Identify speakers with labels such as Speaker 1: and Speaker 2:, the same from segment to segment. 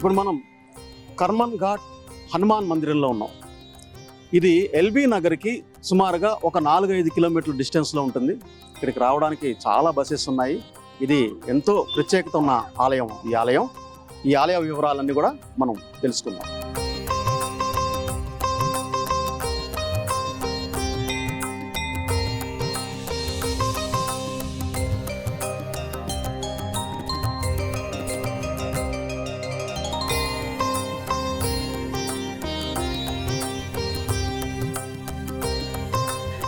Speaker 1: ఇప్పుడు మనం కర్మన్ ఘాట్ హనుమాన్ మందిరంలో ఉన్నాం. ఇది ఎల్బీ నగర్కి సుమారుగా ఒక 4-5 కిలోమీటర్ల డిస్టెన్స్లో ఉంటుంది. ఇక్కడికి రావడానికి చాలా బస్సెస్ ఉన్నాయి. ఇది ఎంతో ప్రత్యేకత ఉన్న ఆలయం. ఈ ఆలయ వివరాలన్నీ కూడా మనం తెలుసుకుందాం.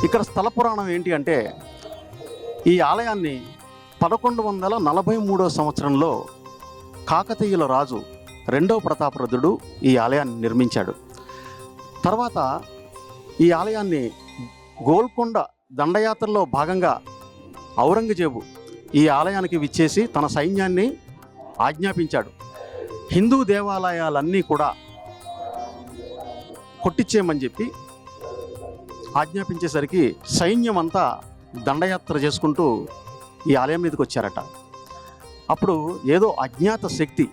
Speaker 1: ఇక్కడ స్థల పురాణం ఏంటి అంటే, ఈ ఆలయాన్ని 1143 సంవత్సరంలో కాకతీయుల రాజు 2వ ప్రతాపరుద్రుడు ఈ ఆలయాన్ని నిర్మించాడు. తర్వాత ఈ ఆలయాన్ని గోల్కొండ దండయాత్రలో భాగంగా ఔరంగజేబు ఈ ఆలయానికి విచ్చేసి తన సైన్యాన్ని ఆజ్ఞాపించాడు. హిందూ దేవాలయాలన్నీ కూడా కొట్టించేయమని చెప్పి ఆజ్ఞాపించేసరికి సైన్యం అంతా దండయాత్ర చేసుకుంటూ ఈ ఆలయం మీదకి వచ్చారట. అప్పుడు ఏదో అజ్ఞాత శక్తి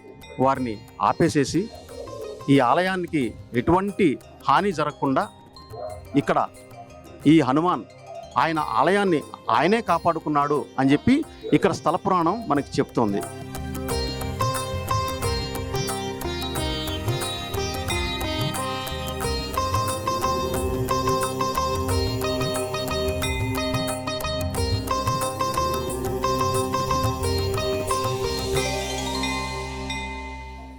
Speaker 1: వారిని ఆపేసేసి ఈ ఆలయానికి ఎటువంటి హాని జరగకుండా ఇక్కడ ఈ హనుమాన్ ఆయన ఆలయాన్ని ఆయనే కాపాడుకున్నాడు అని చెప్పి ఇక్కడ స్థల పురాణం మనకి చెప్తోంది.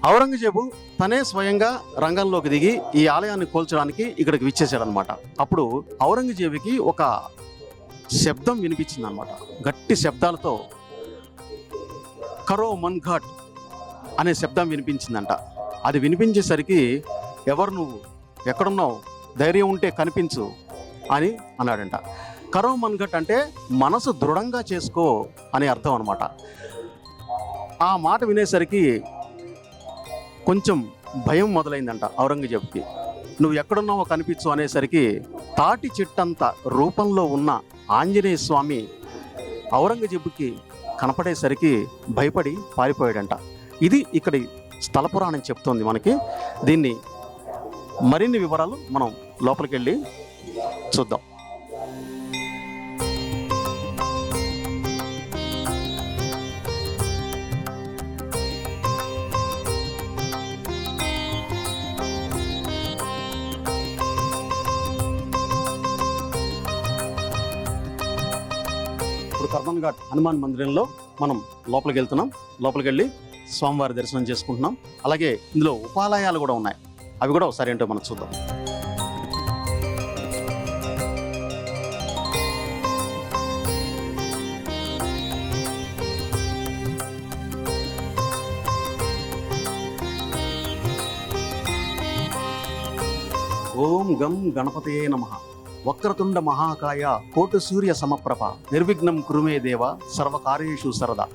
Speaker 1: ఔరంగజేబు తనే స్వయంగా రంగంలోకి దిగి ఈ ఆలయాన్ని కూల్చడానికి ఇక్కడికి విచ్చేసాడనమాట. అప్పుడు ఔరంగజేబుకి ఒక శబ్దం వినిపించింది అనమాట. గట్టి శబ్దాలతో కరో మన్ ఘాట్ అనే శబ్దం వినిపించిందంట. అది వినిపించేసరికి, ఎవరు నువ్వు, ఎక్కడున్నావు, ధైర్యం ఉంటే కనిపించు అని అన్నాడంట. కరో మన్ ఘాట్ అంటే మనసు దృఢంగా చేసుకో అనే అర్థం అనమాట. ఆ మాట వినేసరికి కొంచెం భయం మొదలైందంట ఔరంగజేబుకి. నువ్వు ఎక్కడున్నావో కనిపించు అనేసరికి తాటి చెట్టంత రూపంలో ఉన్న ఆంజనేయ స్వామి ఔరంగజేబుకి కనపడేసరికి భయపడి పారిపోయాడంట. ఇది ఇక్కడి స్థల పురాణం చెప్తోంది మనకి. దీన్ని మరిన్ని వివరాలు మనం లోపలికి వెళ్ళి చూద్దాం. ఇప్పుడు కర్మన్ ఘాట్ హనుమాన్ మందిరంలో మనం లోపలికి వెళ్తున్నాం. లోపలికి వెళ్ళి స్వామివారి దర్శనం చేసుకుంటున్నాం. అలాగే ఇందులో ఉపాలయాలు కూడా ఉన్నాయి. అవి కూడా ఒకసారి ఏంటో మనం చూద్దాం. ఓం గం గణపతయే నమః. వక్రతుండ మహాకాయ కోటి సూర్య సమప్రభ నిర్విఘ్నం కురుమే దేవ సర్వకార్యేషు సరదా.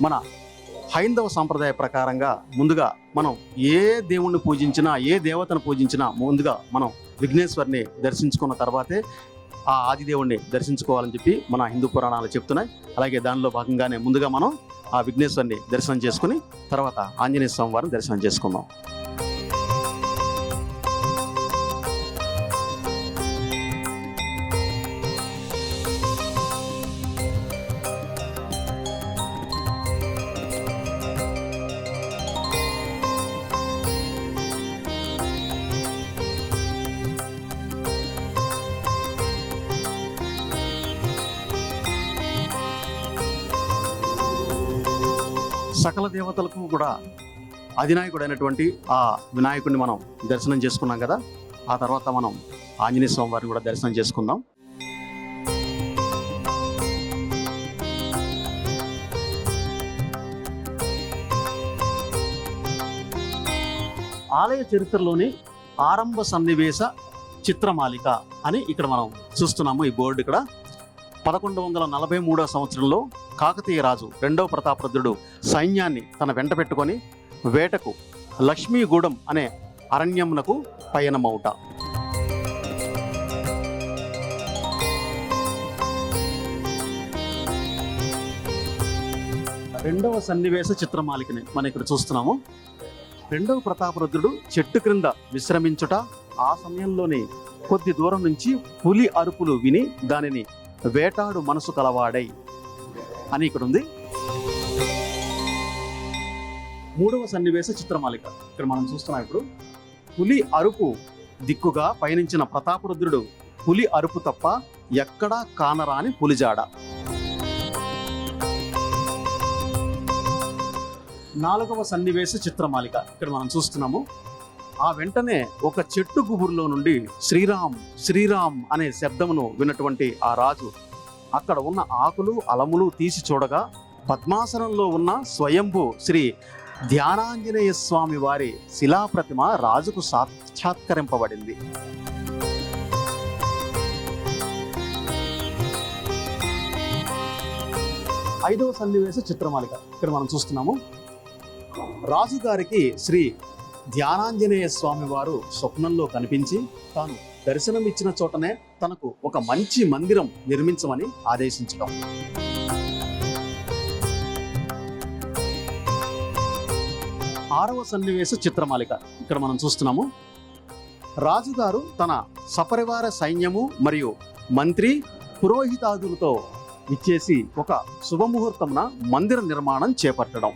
Speaker 1: మన హైందవ సాంప్రదాయ ప్రకారంగా ముందుగా మనం ఏ దేవుణ్ణి పూజించినా, ఏ దేవతను పూజించినా ముందుగా మనం విఘ్నేశ్వరిని దర్శించుకున్న తర్వాతే ఆ ఆదిదేవుణ్ణి దర్శించుకోవాలని చెప్పి మన హిందూ పురాణాలు చెప్తున్నాయి. అలాగే దానిలో భాగంగానే ముందుగా మనం ఆ విఘ్నేశ్వరిని దర్శనం చేసుకుని తర్వాత ఆంజనేయ స్వామి వారిని దర్శనం చేసుకుందాం. సకల దేవతలకు కూడా అధినాయకుడైనటువంటి ఆ వినాయకుడిని మనం దర్శనం చేసుకున్నాం కదా. ఆ తర్వాత మనం ఆంజనేయ స్వామి వారిని కూడా దర్శనం చేసుకుందాం. ఆలయ చరిత్రలోని ఆరంభ సన్నివేశ చిత్రమాలిక అని ఇక్కడ మనం చూస్తున్నాము. ఈ బోర్డు ఇక్కడ 1143 సంవత్సరంలో కాకతీయ రాజు 2వ ప్రతాపరుద్రుడు సైన్యాన్ని తన వెంట పెట్టుకొని వేటకు లక్ష్మీగూడెం అనే అరణ్యమునకు పయనమవుట. రెండవ సన్నివేశ చిత్రమాలికని మనం ఇక్కడ చూస్తున్నాము. రెండవ ప్రతాపరుద్రుడు చెట్టు క్రింద విశ్రమించుట, ఆ సమయంలోనే కొద్ది దూరం నుంచి పులి అరుపులు విని దానిని వేటాడు మనసు కలవాడై అని ఇక్కడ ఉంది. మూడవ సన్నివేశ చిత్రమాలిక ఇక్కడ మనం చూస్తున్నాం. ఇప్పుడు పులి అరుపు దిక్కుగా పయనించిన ప్రతాపరుద్రుడు పులి అరుపు తప్ప ఎక్కడా కానరాని పులిజాడ. నాలుగవ సన్నివేశ చిత్రమాలిక ఇక్కడ మనం చూస్తున్నాము. ఆ వెంటనే ఒక చెట్టు గుబురులో నుండి శ్రీరామ్ శ్రీరామ్ అనే శబ్దమును విన్నటువంటి ఆ రాజు అక్కడ ఉన్న ఆకులు అలములు తీసి చూడగా పద్మాసనంలో ఉన్న స్వయంభూ శ్రీ ధ్యానాంజనేయ స్వామి వారి శిలాప్రతిమ రాజుకు సాక్షాత్కరింపబడింది. ఐదవ సన్నివేశ చిత్రమాలిక ఇక్కడ మనం చూస్తున్నాము. రాజుగారికి శ్రీ ధ్యానాంజనేయ స్వామి వారు స్వప్నంలో కనిపించి తాను దర్శనం ఇచ్చిన చోటనే తనకు ఒక మంచి మందిరం నిర్మించమని ఆదేశించడం. ఆరవ సన్నివేశ చిత్రమాలిక ఇక్కడ మనం చూస్తున్నాము. రాజుగారు తన సపరివార సైన్యము మరియు మంత్రి పురోహితాదులతో ఇచ్చేసి ఒక శుభముహూర్తమున మందిర నిర్మాణం చేపట్టడం.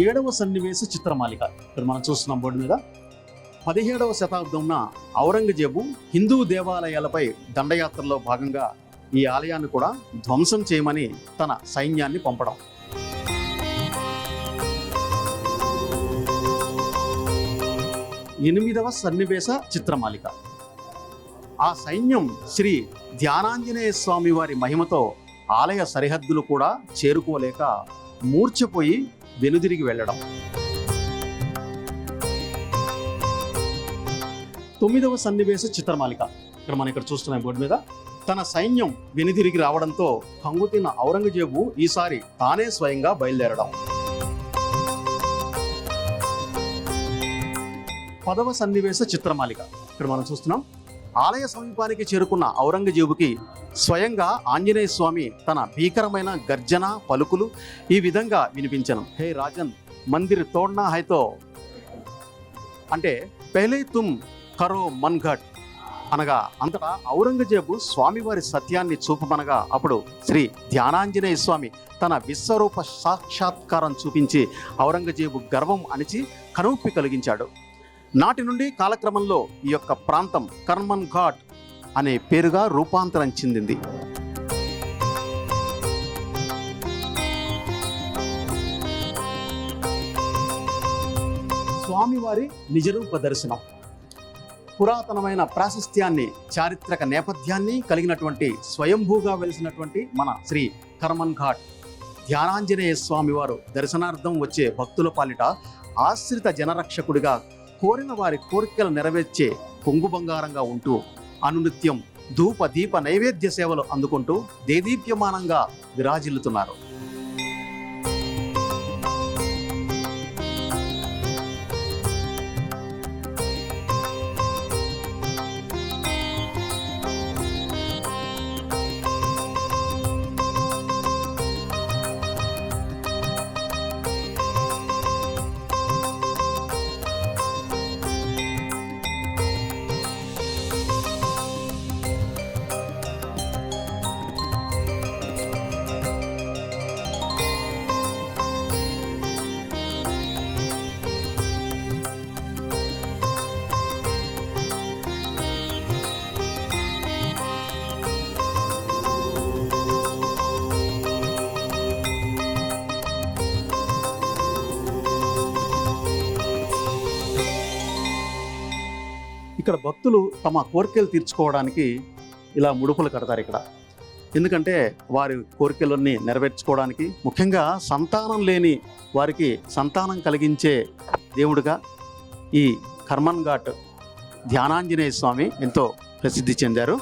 Speaker 1: ఏడవ సన్నివేశ చిత్రమాలిక ఇక్కడ మనం చూస్తున్నాం బోర్డు మీద. 17వ శతాబ్దంన ఔరంగజేబు హిందూ దేవాలయాలపై దండయాత్రలో భాగంగా ఈ ఆలయాన్ని కూడా ధ్వంసం చేయమని తన సైన్యాన్ని పంపడం. 8వ సన్నివేశ చిత్రమాలిక. ఆ సైన్యం శ్రీ ధ్యానాంజనేయ స్వామి వారి మహిమతో ఆలయ సరిహద్దులు కూడా చేరుకోలేక మూర్ఛపోయి వెనుదిరిగి వెళ్ళడం. 9వ సన్నివేశ చిత్రమాలిక ఇక్కడ మనం ఇక్కడ చూస్తున్నాం బోర్డు మీద. తన సైన్యం వెనుదిరిగి రావడంతో కంగుతిన్న ఔరంగజేబు ఈసారి తానే స్వయంగా బయలుదేరడం. 10వ సన్నివేశ చిత్రమాలిక ఇక్కడ మనం చూస్తున్నాం. ఆలయ సమీపానికి చేరుకున్న ఔరంగజేబుకి స్వయంగా ఆంజనేయ స్వామి తన భీకరమైన గర్జన పలుకులు ఈ విధంగా వినిపించను. హే రాజన్, మందిర్ తోడ్నా హైతో అంటే పెహ్లే తుమ్ కరో మన్ఘట్ అనగా అంతటా ఔరంగజేబు స్వామివారి సత్యాన్ని చూపమనగా అప్పుడు శ్రీ ధ్యానాంజనేయ స్వామి తన విశ్వరూప సాక్షాత్కారం చూపించి ఔరంగజేబు గర్వం అణిచి కనుప్పి కలిగించాడు. నాటి నుండి కాలక్రమంలో ఈ యొక్క ప్రాంతం కర్మన్ ఘాట్ అనే పేరుగా రూపాంతరం చెందింది. స్వామివారి నిజరూప దర్శనం పురాతనమైన ప్రాశస్త్యాన్ని, చారిత్రక నేపథ్యాన్ని కలిగినటువంటి స్వయంభూగా వెలిసినటువంటి మన శ్రీ కర్మన్ ఘాట్ ధ్యానాంజనేయ స్వామి వారు దర్శనార్థం వచ్చే భక్తుల పాలిట ఆశ్రిత జనరక్షకుడిగా కోరిన వారి కోరికలు నెరవేర్చే కొంగు బంగారంగా ఉంటూ అనునిత్యం ధూప దీప నైవేద్య సేవలు అందుకుంటూ దేదీప్యమానంగా విరాజిల్లుతున్నారు. ఇక్కడ భక్తులు తమ కోరికలు తీర్చుకోవడానికి ఇలా ముడుపులు కడతారు ఇక్కడ. ఎందుకంటే వారి కోరికలన్నీ నెరవేర్చుకోవడానికి, ముఖ్యంగా సంతానం లేని వారికి సంతానం కలిగించే దేవుడిగా ఈ కర్మన్ ఘాట్ ధ్యానాంజనేయ స్వామి ఎంతో ప్రసిద్ధి చెందారు.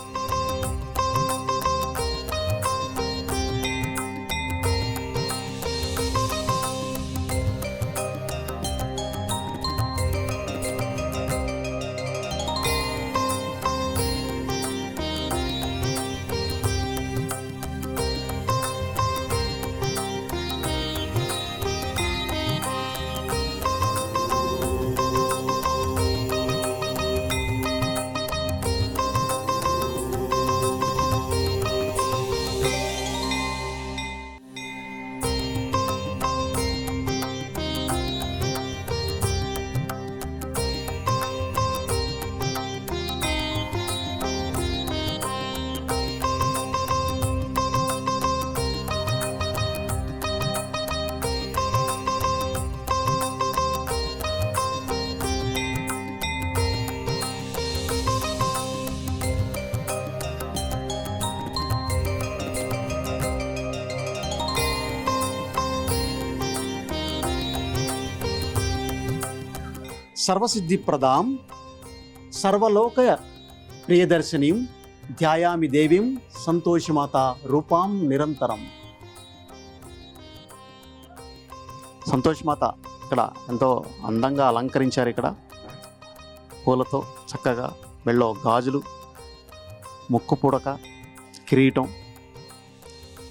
Speaker 1: సర్వసిద్ధిప్రదాం సర్వలోక ప్రియదర్శినీం ధ్యాయామి దేవీం సంతోషమాత రూపాం నిరంతరం. సంతోషమాత ఇక్కడ ఎంతో అందంగా అలంకరించారు. ఇక్కడ పూలతో చక్కగా మెళ్ళో గాజులు, ముక్కు పుడక, కిరీటం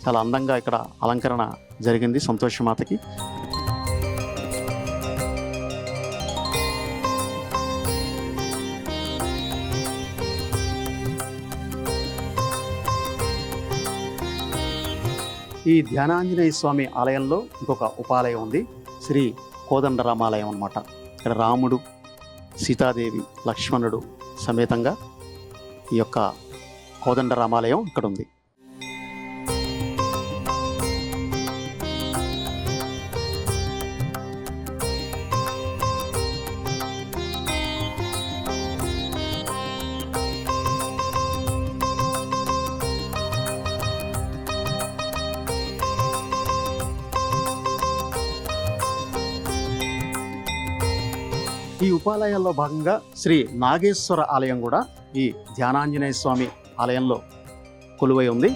Speaker 1: చాలా అందంగా ఇక్కడ అలంకరణ జరిగింది సంతోషమాతకి. ఈ ధ్యానాంజనేయ స్వామి ఆలయంలో ఇంకొక ఉపాలయం ఉంది, శ్రీ కోదండరామాలయం అన్నమాట. ఇక్కడ రాముడు, సీతాదేవి, లక్ష్మణుడు సమేతంగా ఈ యొక్క కోదండరామాలయం ఇక్కడ ఉంది. ఈ ఉపాలయాల్లో భాగంగా శ్రీ నాగేశ్వర ఆలయం కూడా ఈ ధ్యానాంజనేయ స్వామి ఆలయంలో కొలువై ఉంది.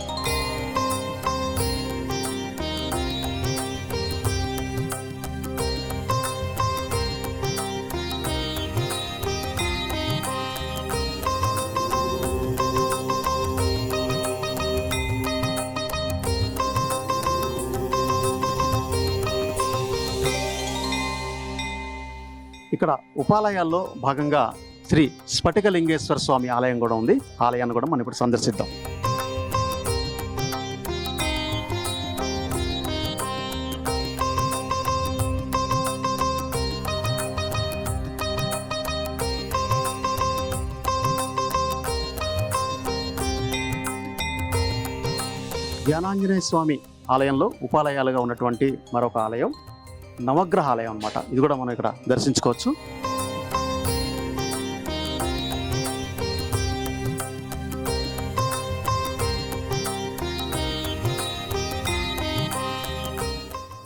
Speaker 1: ఇక్కడ ఉపాలయాల్లో భాగంగా శ్రీ స్ఫటికలింగేశ్వర స్వామి ఆలయం కూడా ఉంది. ఆలయాన్ని కూడా మనం ఇప్పుడు సందర్శిద్దాం. ధ్యానాంజనేయ స్వామి ఆలయంలో ఉపాలయాలుగా ఉన్నటువంటి మరొక ఆలయం నవగ్రహ ఆలయం అన్నమాట. ఇది కూడా మనం ఇక్కడ దర్శించుకోవచ్చు.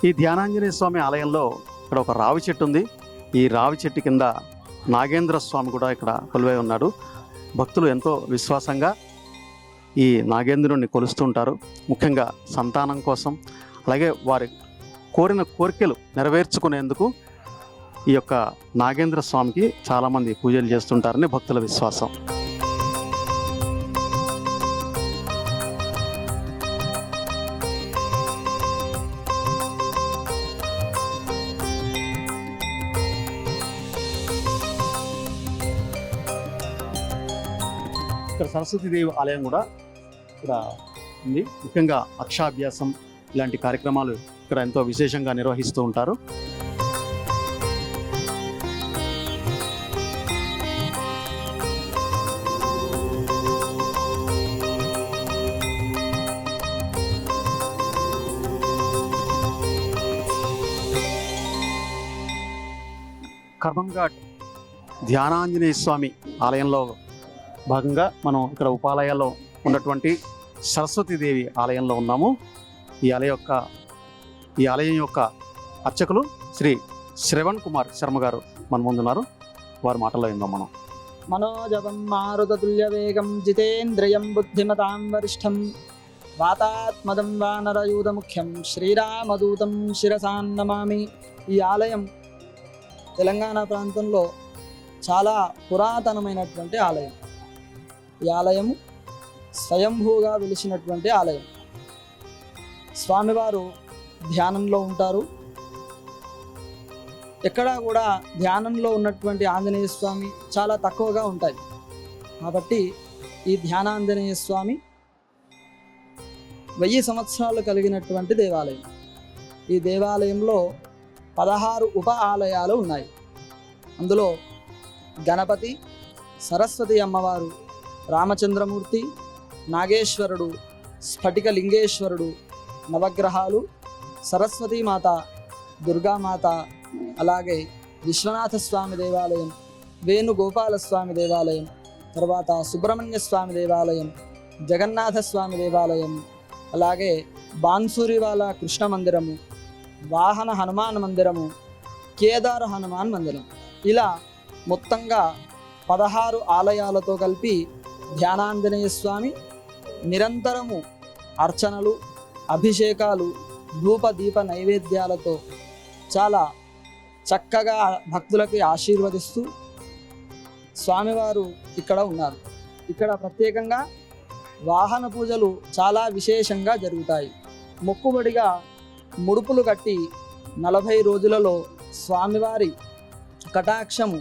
Speaker 1: ఈ ధ్యానాంజనేయ స్వామి ఆలయంలో ఇక్కడ ఒక రావి చెట్టు ఉంది. ఈ రావి చెట్టు కింద నాగేంద్ర స్వామి కూడా ఇక్కడ కొలువై ఉన్నాడు. భక్తులు ఎంతో విశ్వాసంగా ఈ నాగేంద్రుడిని కొలుస్తుంటారు. ముఖ్యంగా సంతానం కోసం, అలాగే వారి కోరిన కోరికలు నెరవేర్చుకునేందుకు ఈ యొక్క నాగేంద్ర స్వామికి చాలామంది పూజలు చేస్తుంటారని భక్తుల విశ్వాసం. ఇక్కడ సరస్వతీదేవి ఆలయం కూడా ఇక్కడ ఉంది. ముఖ్యంగా అక్షాభ్యాసం ఇలాంటి కార్యక్రమాలు ఇక్కడ ఎంతో విశేషంగా నిర్వహిస్తూ ఉంటారు. కర్మంఘాట్ ధ్యానాంజనేయ స్వామి ఆలయంలో భాగంగా మనం ఇక్కడ ఉపాలయాల్లో ఉన్నటువంటి సరస్వతీదేవి ఆలయంలో ఉన్నాము. ఈ ఆలయం యొక్క అర్చకులు శ్రీ శ్రవణ్ కుమార్ శర్మ గారు మన ముందున్నారు. వారి మాటల్లో విందాం మనం.
Speaker 2: మనోజవం మారుతతుల్య వేగం జితేంద్రియం బుద్ధిమతాం వరిష్టం వాతాత్మదం వానరయూధ ముఖ్యం శ్రీరామదూతం శిరసాన్నమామి. ఈ ఆలయం తెలంగాణ ప్రాంతంలో చాలా పురాతనమైనటువంటి ఆలయం. ఈ ఆలయము స్వయంభూగా వెలిసినటువంటి ఆలయం. స్వామివారు ధ్యానంలో ఉంటారు. ఎక్కడా కూడా ధ్యానంలో ఉన్నటువంటి ఆంజనేయ స్వామి చాలా తక్కువగా ఉంటాయి. కాబట్టి ఈ ధ్యానాంజనేయ స్వామి 1000 సంవత్సరాలు కలిగినటువంటి దేవాలయం. ఈ దేవాలయంలో 16 ఉప ఆలయాలు ఉన్నాయి. అందులో గణపతి, సరస్వతి అమ్మవారు, రామచంద్రమూర్తి, నాగేశ్వరుడు, స్ఫటికలింగేశ్వరుడు, నవగ్రహాలు, సరస్వతీమాత, దుర్గామాత, అలాగే విశ్వనాథ స్వామి దేవాలయం, వేణుగోపాల స్వామి దేవాలయం, తర్వాత సుబ్రహ్మణ్య స్వామి దేవాలయం, జగన్నాథ స్వామి దేవాలయం, అలాగే బాన్సూరివాల కృష్ణ మందిరము, వాహన హనుమాన్ మందిరము, కేదార హనుమాన్ మందిరం, ఇలా మొత్తంగా 16 ఆలయాలతో కలిపి ధ్యానాంజనేయ స్వామి నిరంతరము అర్చనలు, అభిషేకాలు, ధూప దీప నైవేద్యాలతో చాలా చక్కగా భక్తులకి ఆశీర్వదిస్తూ స్వామివారు ఇక్కడ ఉన్నారు. ఇక్కడ ప్రత్యేకంగా వాహన పూజలు చాలా విశేషంగా జరుగుతాయి. మొక్కుబడిగా ముడుపులు కట్టి 40 రోజులలో స్వామివారి కటాక్షము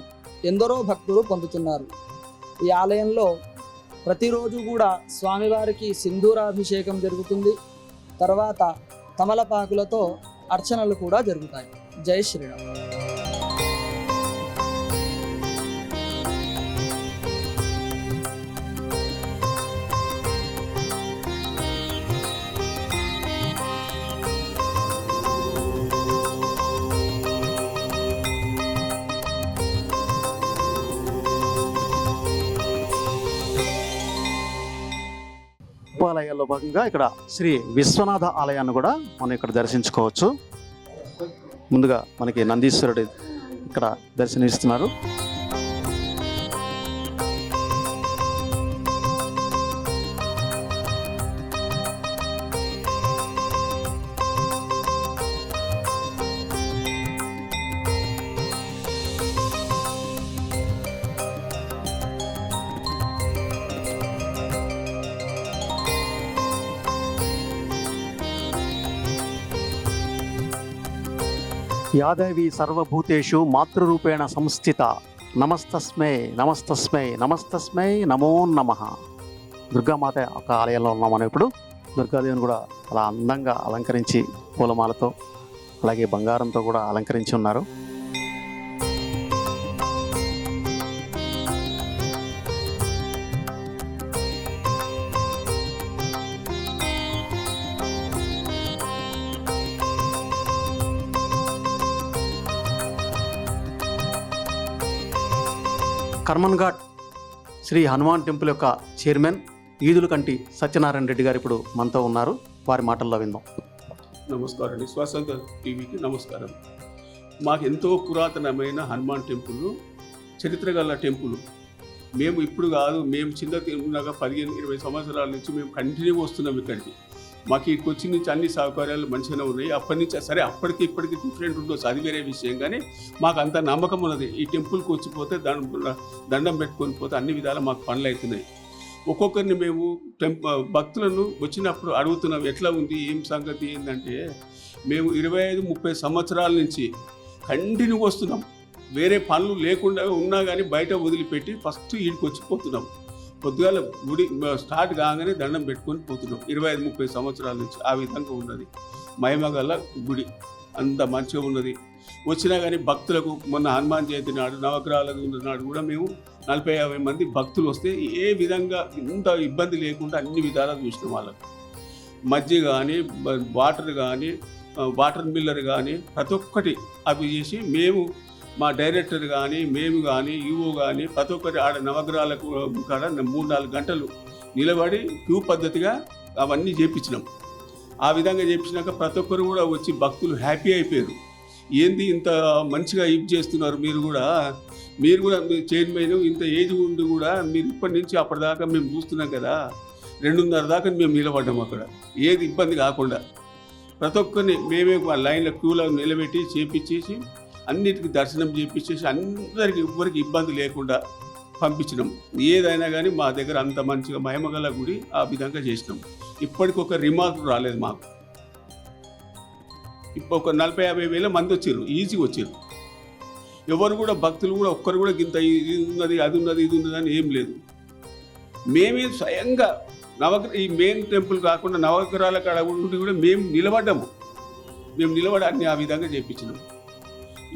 Speaker 2: ఎందరో భక్తులు పొందుతున్నారు. ఈ ఆలయంలో ప్రతిరోజు కూడా స్వామివారికి సింధూరాభిషేకం జరుగుతుంది. తర్వాత తమలపాకులతో అర్చనలు కూడా జరుగుతాయి. జై శ్రీరామ్.
Speaker 1: ఉపాలయాల్లో భాగంగా ఇక్కడ శ్రీ విశ్వనాథ ఆలయాన్ని కూడా మనం ఇక్కడ దర్శించుకోవచ్చు. ముందుగా మనకి నందీశ్వరుడు ఇక్కడ దర్శనమిస్తున్నారు. యాదేవి సర్వభూతేషు మాతృరూపేణ సంస్థిత నమస్తస్మై నమస్తస్మై నమస్తస్మై నమో నమః. దుర్గామాత ఒక ఆలయంలో ఉన్నాం మనం ఇప్పుడు. దుర్గాదేవిని కూడా అలా అందంగా అలంకరించి పూలమాలతో అలాగే బంగారంతో కూడా అలంకరించి ఉన్నారు. కర్మన్ ఘాట్ శ్రీ హనుమాన్ టెంపుల్ యొక్క చైర్మన్ ఈదులకంటి సత్యనారాయణ రెడ్డి గారు ఇప్పుడు మనతో ఉన్నారు. వారి మాటల్లో విందాం.
Speaker 3: నమస్కారం అండి. స్వతంత్ర టీవీకి నమస్కారం. మాకు ఎంతో పురాతనమైన హనుమాన్ టెంపుల్, చరిత్ర గల టెంపుల్. మేము ఇప్పుడు కాదు, మేము చిన్న ఉన్నాక 15-20 సంవత్సరాల నుంచి మేము కంటిన్యూ వస్తున్నాం ఇక్కడికి. మాకు ఈ కొచ్చి నుంచి అన్ని సౌకర్యాలు మంచిగానే ఉన్నాయి. అప్పటి నుంచి సరే అప్పటికి ఇప్పటికి డిఫరెంట్ ఉండొచ్చు, అది వేరే విషయం. కానీ మాకు అంత నమ్మకం ఉన్నది. ఈ టెంపుల్కి వచ్చిపోతే దండం పెట్టుకొని పోతే అన్ని విధాలు మాకు పనులు అవుతున్నాయి. ఒక్కొక్కరిని మేము భక్తులను వచ్చినప్పుడు అడుగుతున్నాం, ఎట్లా ఉంది, ఏం సంగతి ఏంటంటే, మేము 25-30 సంవత్సరాల నుంచి కంటిన్యూ వస్తున్నాం. వేరే పనులు లేకుండా ఉన్నా కానీ బయట వదిలిపెట్టి ఫస్ట్ వీడికి వచ్చిపోతున్నాం. పొద్దుగాల గుడి స్టార్ట్ కాగానే దండం పెట్టుకొని పోతున్నాం. 25-30 సంవత్సరాల నుంచి ఆ విధంగా ఉన్నది. మహిమగల గుడి అంత మంచిగా ఉన్నది. వచ్చినా కానీ భక్తులకు మొన్న హనుమాన్ జయంతి నాడు, నవగ్రహాల నాడు కూడా మేము 40-50 మంది భక్తులు వస్తే ఏ విధంగా ఇంత ఇబ్బంది లేకుండా అన్ని విధాలా చూసినాం. వాళ్ళకు మజ్జిగ కానీ, వాటర్ కానీ, వాటర్ మిల్లర్ కానీ ప్రతి ఒక్కటి అవి చేసి మేము, మా డైరెక్టర్ కానీ, మేము కానీ, ఈవో కానీ ప్రతి ఒక్కటి ఆడ నవగ్రహాలకు కాడ 3-4 గంటలు నిలబడి క్యూ పద్ధతిగా అవన్నీ చేయించినాం. ఆ విధంగా చేయించినాక ప్రతి ఒక్కరు కూడా వచ్చి భక్తులు హ్యాపీ అయిపోయారు. ఏంది ఇంత మంచిగా ఇది చేస్తున్నారు, మీరు కూడా చైర్మన్ ఇంత ఏజ్ ఉండి కూడా మీరు ఇప్పటి నుంచి అప్పటిదాకా మేము చూస్తున్నాం కదా, 2:30 దాకా మేము నిలబడ్డాం అక్కడ, ఏది ఇబ్బంది కాకుండా. ప్రతి ఒక్కరిని మేమే లైన్లో క్యూలో నిలబెట్టి చేపించేసి అన్నిటికీ దర్శనం చేపించేసి అందరికీ ఎవ్వరికి ఇబ్బంది లేకుండా పంపించినాం. ఏదైనా కానీ మా దగ్గర అంత మంచిగా మహిమగల గుడి ఆ విధంగా చేసినాం. ఇప్పటికి ఒక రిమార్క్ రాలేదు మాకు. ఇప్పుడు ఒక 40-50 వేల మంది వచ్చారు, ఈజీగా వచ్చారు. ఎవరు కూడా భక్తులు కూడా ఒక్కరు కూడా ఇంత ఇది ఉన్నది, అది ఉన్నది, ఇది ఉన్నది అని ఏం లేదు. మేమే స్వయంగా ఈ మెయిన్ టెంపుల్ కాకుండా నవగ్రహాల కాడ ఉండి కూడా మేము నిలబడ్డాము. మేము నిలబడి అన్ని ఆ విధంగా చేయించినాము.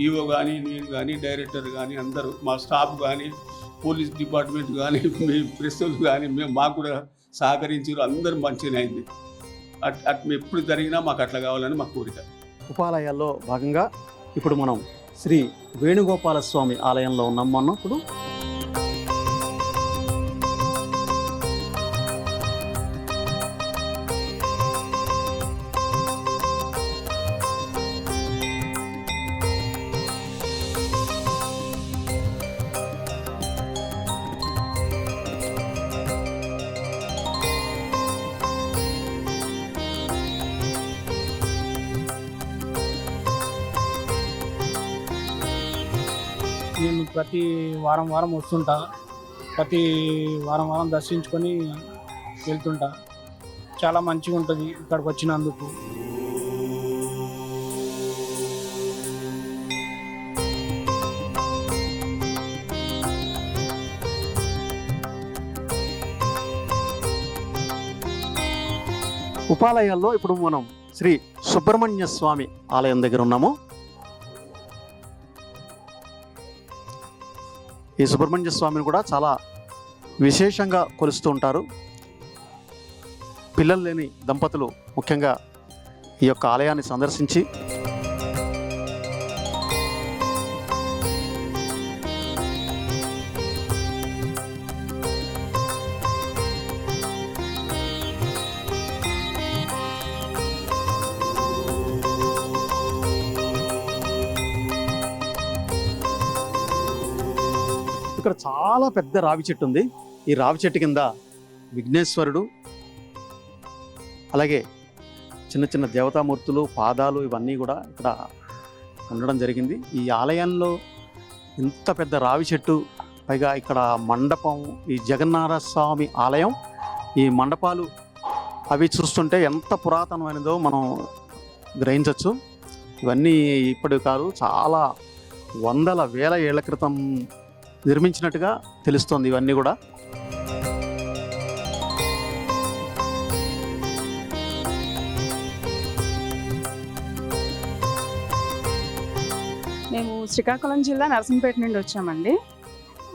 Speaker 3: ఈవో కానీ, నేను కానీ, డైరెక్టర్ కానీ, అందరూ మా స్టాఫ్ కానీ, పోలీస్ డిపార్ట్మెంట్ కానీ, ప్రెస్లు కానీ మాకు కూడా సహకరించారు. అందరూ మంచిగానే అయింది. అటు ఎప్పుడు జరిగినా మాకు అట్లా కావాలని మా కోరిక.
Speaker 1: ఉపాలయాల్లో భాగంగా ఇప్పుడు మనం శ్రీ వేణుగోపాల స్వామి ఆలయంలో ఉన్నాం మనం ఇప్పుడు.
Speaker 4: ప్రతి వారం వారం వస్తుంటా, ప్రతి వారం వారం దర్శించుకొని వెళ్తుంటా. చాలా మంచిగా ఉంటుంది ఇక్కడికి వచ్చినందుకు.
Speaker 1: ఉపాలయాల్లో ఇప్పుడు మనం శ్రీ సుబ్రహ్మణ్య స్వామి ఆలయం దగ్గర ఉన్నాము. ఈ సుబ్రహ్మణ్య స్వామిని కూడా చాలా విశేషంగా కొలుస్తూ ఉంటారు. పిల్లలు లేని దంపతులు ముఖ్యంగా ఈ యొక్క ఆలయాన్ని సందర్శించి ఇక్కడ చాలా పెద్ద రావి చెట్టు ఉంది. ఈ రావి చెట్టు కింద విఘ్నేశ్వరుడు, అలాగే చిన్న చిన్న దేవతామూర్తులు పాదాలు ఇవన్నీ కూడా ఇక్కడ ఉండడం జరిగింది. ఈ ఆలయంలో ఇంత పెద్ద రావి చెట్టు, పైగా ఇక్కడ మండపం, ఈ జగన్నాథ స్వామి ఆలయం, ఈ మండపాలు అవి చూస్తుంటే ఎంత పురాతనమైనదో మనం గ్రహించవచ్చు. ఇవన్నీ ఇప్పటి కాదు, చాలా వందల వేల ఏళ్ల క్రితం నిర్మించినట్టుగా తెలుస్తోంది ఇవన్నీ కూడా.
Speaker 5: మేము శ్రీకాకుళం జిల్లా నరసింహపేట నుండి వచ్చామండి.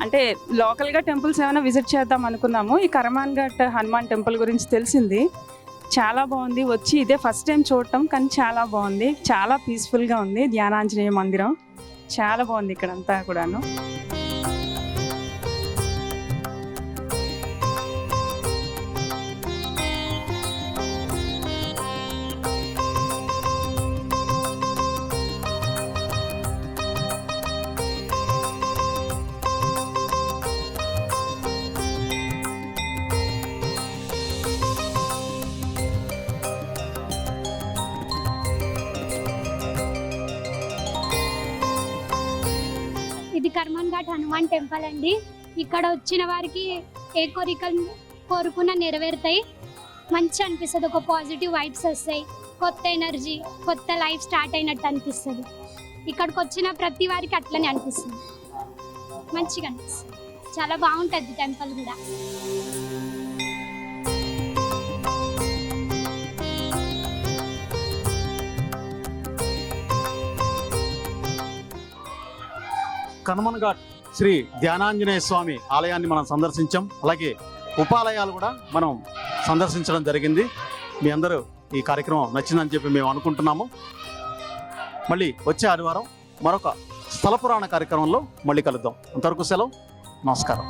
Speaker 5: అంటే లోకల్గా టెంపుల్స్ ఏమైనా విజిట్ చేద్దాం అనుకున్నాము. ఈ కర్మాన్ ఘాట్ హనుమాన్ టెంపుల్ గురించి తెలిసింది. చాలా బాగుంది. వచ్చి ఇదే ఫస్ట్ టైం చూడటం, కానీ చాలా బాగుంది. చాలా పీస్ఫుల్గా ఉంది. ధ్యానాంజనేయ మందిరం చాలా బాగుంది ఇక్కడంతా కూడాను.
Speaker 6: ఇది కర్మాన్ ఘాట్ హనుమాన్ టెంపుల్ అండి. ఇక్కడ వచ్చిన వారికి ఏ కోరికలు కోరుకున్నా నెరవేరుతాయి. మంచి అనిపిస్తుంది. ఒక పాజిటివ్ వైబ్స్ వస్తాయి, కొత్త ఎనర్జీ, కొత్త లైఫ్ స్టార్ట్ అయినట్టు అనిపిస్తుంది. ఇక్కడికి వచ్చిన ప్రతి వారికి అట్లనే అనిపిస్తుంది. మంచిగా అనిపిస్తుంది. చాలా బాగుంటుంది టెంపుల్ కూడా.
Speaker 1: కర్మాన్ ఘాట్ శ్రీ ధ్యానాంజనేయ స్వామి ఆలయాన్ని మనం సందర్శించాం. అలాగే ఉపాలయాలు కూడా మనం సందర్శించడం జరిగింది. మీ అందరూ ఈ కార్యక్రమం నచ్చిందని చెప్పి మేము అనుకుంటున్నాము. మళ్ళీ వచ్చే ఆదివారం మరొక స్థల పురాణ కార్యక్రమంలో మళ్ళీ కలుద్దాం. అంతవరకు సెలవు. నమస్కారం.